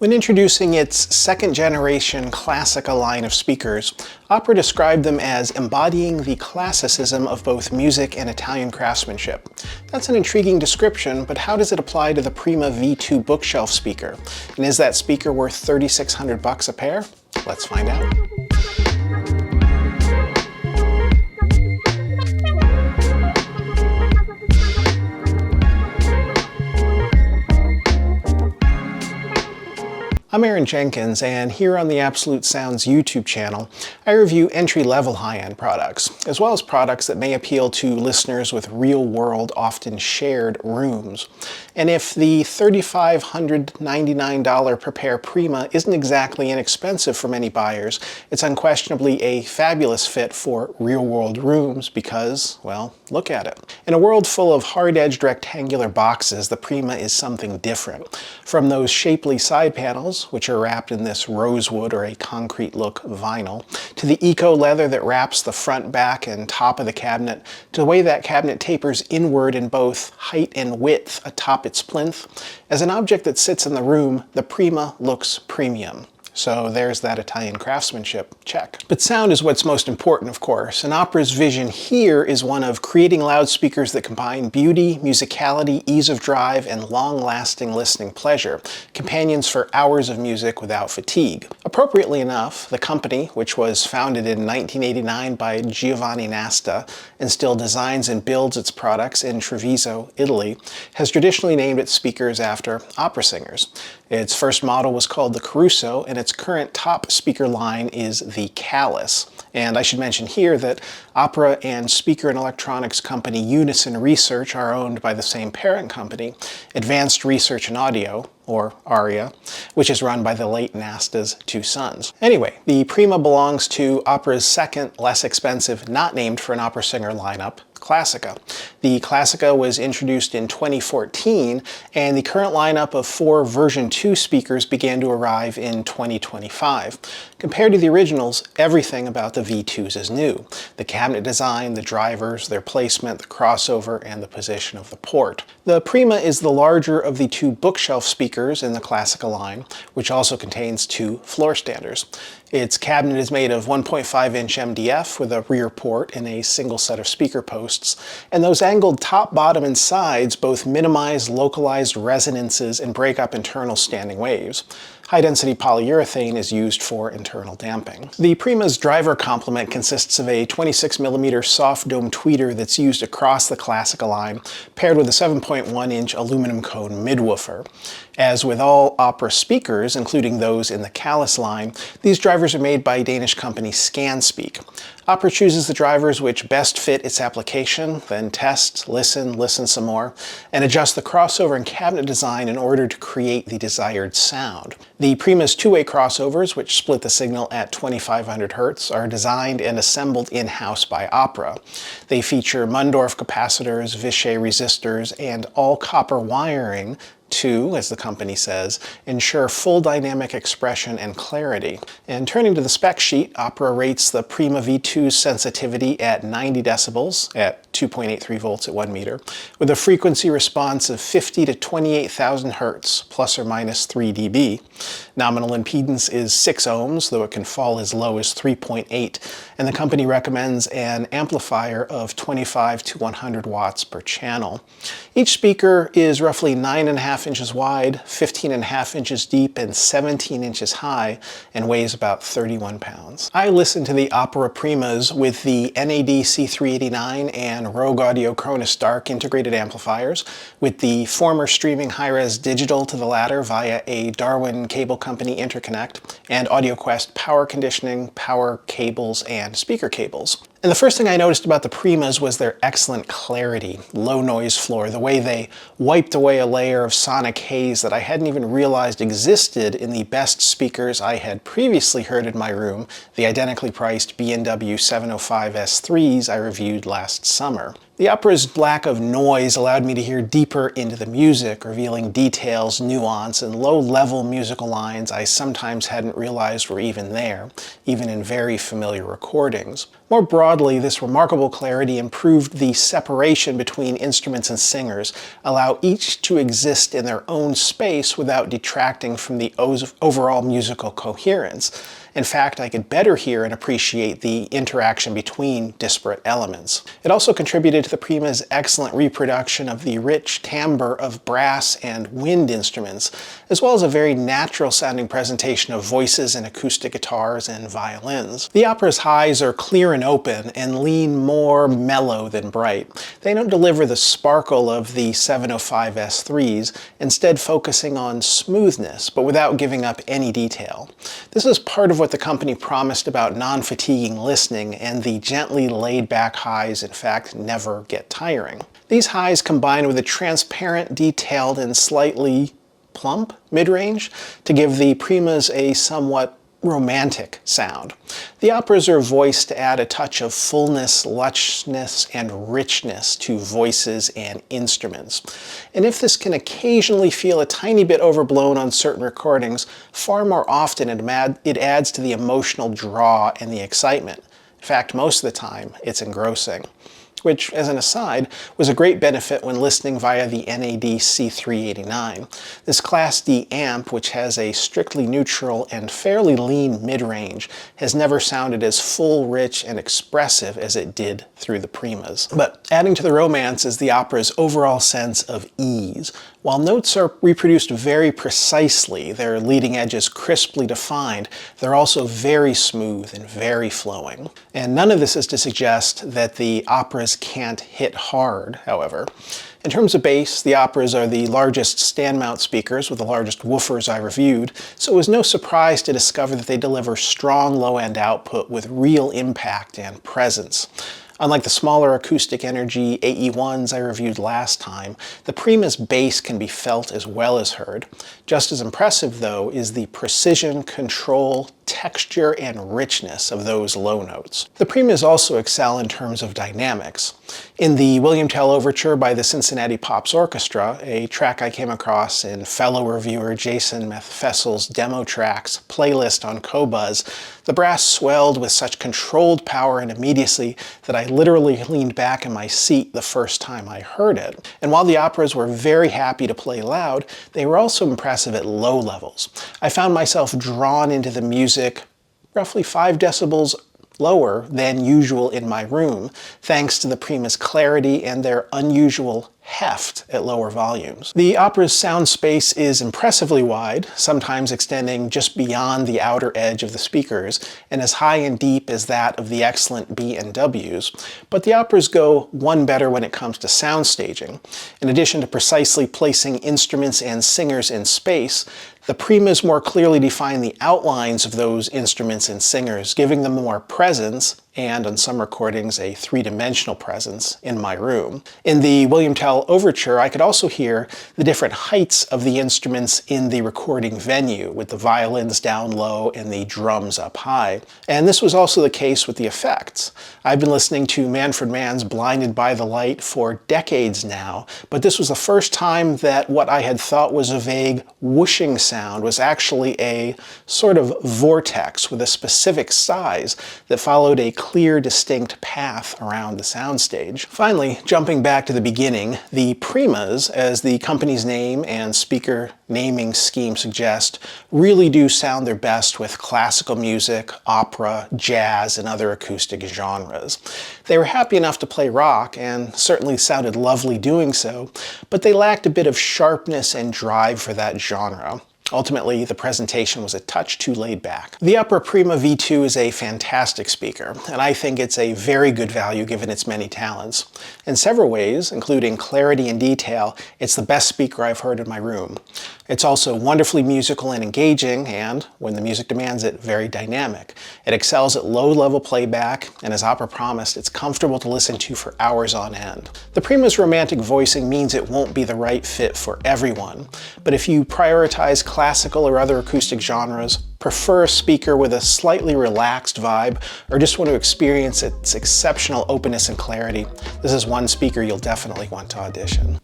When introducing its second-generation Classica line of speakers, Opera described them as embodying the classicism of both music and Italian craftsmanship. That's an intriguing description, but how does it apply to the Prima V2 bookshelf speaker? And is that speaker worth $3,600 a pair? Let's find out. I'm Aaron Jenkins, and here on the Absolute Sounds YouTube channel, I review entry-level high-end products, as well as products that may appeal to listeners with real-world, often shared rooms. And if the $3,599 per pair Prima isn't exactly inexpensive for many buyers, it's unquestionably a fabulous fit for real-world rooms because, well, look at it. In a world full of hard-edged rectangular boxes, the Prima is something different. From those shapely side panels, which are wrapped in this rosewood or a concrete look vinyl, to the eco leather that wraps the front, back, and top of the cabinet, to the way that cabinet tapers inward in both height and width atop its plinth. As an object that sits in the room, the Prima looks premium. So there's that Italian craftsmanship check. But sound is what's most important, of course, and Opera's vision here is one of creating loudspeakers that combine beauty, musicality, ease of drive, and long-lasting listening pleasure, companions for hours of music without fatigue. Appropriately enough, the company, which was founded in 1989 by Giovanni Nasta and still designs and builds its products in Treviso, Italy, has traditionally named its speakers after opera singers. Its first model was called the Caruso, and its current top speaker line is the Callis. And I should mention here that Opera and speaker and electronics company Unison Research are owned by the same parent company, Advanced Research and Audio, or ARIA, which is run by the late Nasta's two sons. Anyway, the Prima belongs to Opera's second, less expensive, not named for an opera singer lineup, Classica. The Classica was introduced in 2014, and the current lineup of 4 version 2 speakers began to arrive in 2025. Compared to the originals, everything about the V2s is new. The cabinet design, the drivers, their placement, the crossover, and the position of the port. The Prima is the larger of the 2 bookshelf speakers in the Classica line, which also contains 2 floor standers. Its cabinet is made of 1.5-inch MDF with a rear port and a single set of speaker posts, and those angled top, bottom, and sides both minimize localized resonances and break up internal standing waves. High-density polyurethane is used for internal damping. The Prima's driver complement consists of a 26mm soft dome tweeter that's used across the Classica line, paired with a 7.1-inch aluminum cone midwoofer. As with all Opera speakers, including those in the Callis line, these drivers are made by Danish company ScanSpeak. Opera chooses the drivers which best fit its application, then test, listen some more, and adjust the crossover and cabinet design in order to create the desired sound. The Prima's two-way crossovers, which split the signal at 2500 Hz, are designed and assembled in-house by Opera. They feature Mundorf capacitors, Vichy resistors, and all-copper wiring to, as the company says, ensure full dynamic expression and clarity. And turning to the spec sheet, Opera rates the Prima V2's sensitivity at 90 decibels at 2.83 volts at 1 meter, with a frequency response of 50 to 28,000 Hz, plus or minus 3 dB. Nominal impedance is 6 ohms, though it can fall as low as 3.8, and the company recommends an amplifier of 25 to 100 watts per channel. Each speaker is roughly 9.5 inches wide, 15.5 inches deep, and 17 inches high, and weighs about 31 pounds. I listen to the Opera Primas with the NAD C389 and Rogue Audio Cronus Dark integrated amplifiers, with the former streaming high-res digital to the latter via a Darwin Cable Company interconnect, and AudioQuest power conditioning, power cables, and speaker cables. And the first thing I noticed about the Primas was their excellent clarity, low noise floor, the way they wiped away a layer of sonic haze that I hadn't even realized existed in the best speakers I had previously heard in my room, the identically priced B&W 705 S3s I reviewed last summer. The opera's lack of noise allowed me to hear deeper into the music, revealing details, nuance, and low-level musical lines I sometimes hadn't realized were even there, even in very familiar recordings. More broadly, this remarkable clarity improved the separation between instruments and singers, allow each to exist in their own space without detracting from the overall musical coherence. In fact, I could better hear and appreciate the interaction between disparate elements. It also contributed to the Prima's excellent reproduction of the rich timbre of brass and wind instruments, as well as a very natural-sounding presentation of voices and acoustic guitars and violins. The opera's highs are clear and open and lean more mellow than bright. They don't deliver the sparkle of the 705 S3s, instead focusing on smoothness, but without giving up any detail. This is part of what the company promised about non-fatiguing listening, and the gently laid-back highs, in fact, never get tiring. These highs combine with a transparent, detailed, and slightly plump mid-range to give the Primas a somewhat romantic sound. The operas are voiced to add a touch of fullness, lushness, and richness to voices and instruments. And if this can occasionally feel a tiny bit overblown on certain recordings, far more often it adds to the emotional draw and the excitement. In fact, most of the time, it's engrossing. Which, as an aside, was a great benefit when listening via the NAD C389. This Class D amp, which has a strictly neutral and fairly lean mid-range, has never sounded as full, rich, and expressive as it did through the Primas. But adding to the romance is the opera's overall sense of ease. While notes are reproduced very precisely, their leading edges crisply defined, they're also very smooth and very flowing. And none of this is to suggest that the operas can't hit hard, however. In terms of bass, the operas are the largest stand-mount speakers with the largest woofers I reviewed, so it was no surprise to discover that they deliver strong low-end output with real impact and presence. Unlike the smaller acoustic energy AE1s I reviewed last time, the Prima's bass can be felt as well as heard. Just as impressive, though, is the precision, control, texture, and richness of those low notes. The Primas also excel in terms of dynamics. In the William Tell Overture by the Cincinnati Pops Orchestra, a track I came across in fellow reviewer Jason Methfessel's Demo Tracks playlist on Qobuz, the brass swelled with such controlled power and immediacy that I literally leaned back in my seat the first time I heard it. And while the operas were very happy to play loud, they were also impressive at low levels. I found myself drawn into the music roughly 5 decibels lower than usual in my room, thanks to the Prima's clarity and their unusual heft at lower volumes. The opera's sound space is impressively wide, sometimes extending just beyond the outer edge of the speakers, and as high and deep as that of the excellent B&Ws, but the operas go one better when it comes to sound staging. In addition to precisely placing instruments and singers in space, the Primas more clearly define the outlines of those instruments and singers, giving them more presence, and on some recordings a 3-dimensional presence, in my room. In the William Tell Overture, I could also hear the different heights of the instruments in the recording venue, with the violins down low and the drums up high. And this was also the case with the effects. I've been listening to Manfred Mann's Blinded by the Light for decades now, but this was the first time that what I had thought was a vague whooshing sound was actually a sort of vortex with a specific size that followed a clear, distinct path around the soundstage. Finally, jumping back to the beginning, the Primas, as the company's name and speaker naming scheme suggest, really do sound their best with classical music, opera, jazz, and other acoustic genres. They were happy enough to play rock, and certainly sounded lovely doing so, but they lacked a bit of sharpness and drive for that genre. Ultimately, the presentation was a touch too laid back. The Opera Prima V2 is a fantastic speaker, and I think it's a very good value given its many talents. In several ways, including clarity and detail, it's the best speaker I've heard in my room. It's also wonderfully musical and engaging, and, when the music demands it, very dynamic. It excels at low-level playback, and as opera promised, it's comfortable to listen to for hours on end. The Prima's romantic voicing means it won't be the right fit for everyone, but if you prioritize classical or other acoustic genres, prefer a speaker with a slightly relaxed vibe, or just want to experience its exceptional openness and clarity, this is one speaker you'll definitely want to audition.